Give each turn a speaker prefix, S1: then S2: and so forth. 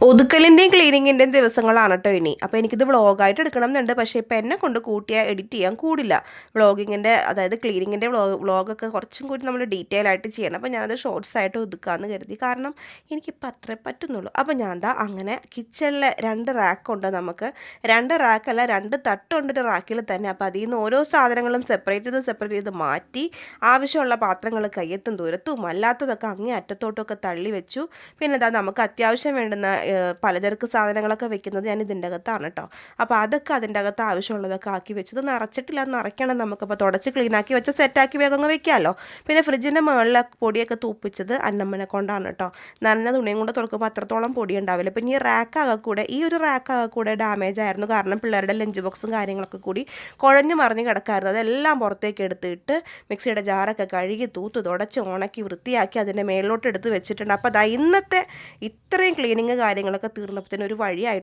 S1: ഒതുക്കലിൻ്റെയും ക്ലീനിങ്ങിൻ്റെയും ദിവസങ്ങളാണ് കേട്ടോ ഇനി. അപ്പോൾ എനിക്കിത് വ്ളോഗായിട്ട് എടുക്കണം എന്നുണ്ട്. പക്ഷേ ഇപ്പോൾ എന്നെ കൊണ്ട് കൂട്ടിയാൽ എഡിറ്റ് ചെയ്യാൻ കൂടില്ല. വ്ളോഗിങ്ങിൻ്റെ അതായത് ക്ലീനിങ്ങിൻ്റെ വ്ളോഗൊക്കെ കുറച്ചും കൂടി നമ്മൾ ഡീറ്റെയിൽ ആയിട്ട് ചെയ്യണം. അപ്പോൾ ഞാനത് ഷോർട്സ് ആയിട്ട് ഒതുക്കാമെന്ന് കരുതി. കാരണം എനിക്കിപ്പോൾ അത്രേ പറ്റുന്നുള്ളൂ. അപ്പോൾ ഞാൻ ദാ അങ്ങനെ കിച്ചണിലെ 2 റാക്കുണ്ട് നമുക്ക്. 2 റാക്കല്ല, 2 തട്ടുണ്ട് ഒരു റാക്കിൽ തന്നെ. അപ്പോൾ അതിൽ നിന്ന് ഓരോ സാധനങ്ങളും സെപ്പറേറ്റ് ചെയ്ത് മാറ്റി ആവശ്യമുള്ള പാത്രങ്ങൾ കയ്യെത്തും ദൂരത്തും അല്ലാത്തതൊക്കെ അങ്ങേ അറ്റത്തോട്ടൊക്കെ തള്ളി വെച്ചു. പിന്നെ എന്താ നമുക്ക് അത്യാവശ്യം വേണ്ടുന്ന പലചരക്ക് സാധനങ്ങളൊക്കെ വെക്കുന്നത് ഞാൻ ഇതിൻ്റെ അകത്താണ് കേട്ടോ. അപ്പോൾ അതൊക്കെ അതിൻ്റെ അകത്ത് ആവശ്യമുള്ളതൊക്കെ ആക്കി വെച്ചത് നിറച്ചിട്ടില്ല, നിറയ്ക്കണം നമുക്കപ്പോൾ തുടച്ച് ക്ലീനാക്കി വെച്ച് സെറ്റാക്കി വേഗം വെക്കാമല്ലോ. പിന്നെ ഫ്രിഡ്ജിൻ്റെ മുകളിലെ പൊടിയൊക്കെ തൂപ്പിച്ചത് അന്നമ്മനെ കൊണ്ടാണ് കേട്ടോ. നനഞ്ഞ തുണിയും കൊണ്ട് തുറക്കുമ്പോൾ അത്രത്തോളം പൊടി ഉണ്ടാവില്ല. ഇപ്പം ഈ റാക്കാകെ ഈ ഒരു റാക്കാകെ ഡാമേജ് ആയിരുന്നു. കാരണം പിള്ളേരുടെ ലഞ്ച് ബോക്സും കാര്യങ്ങളൊക്കെ കൂടി കുഴഞ്ഞു മറിഞ്ഞ് കിടക്കായിരുന്നു. അതെല്ലാം പുറത്തേക്ക് എടുത്തിട്ട് മിക്സിയുടെ ജാറൊക്കെ കഴുകി തൂത്ത് തുടച്ച് ഉണക്കി വൃത്തിയാക്കി അതിൻ്റെ മേളിലോട്ട് എടുത്ത് വെച്ചിട്ടുണ്ട്. അപ്പോൾ ഇന്നത്തെ ഇത്രയും ക്ലീനിങ് കാര്യങ്ങളൊക്കെ തീർന്നപ്പോൾ ഒരു വഴിയായിട്ട്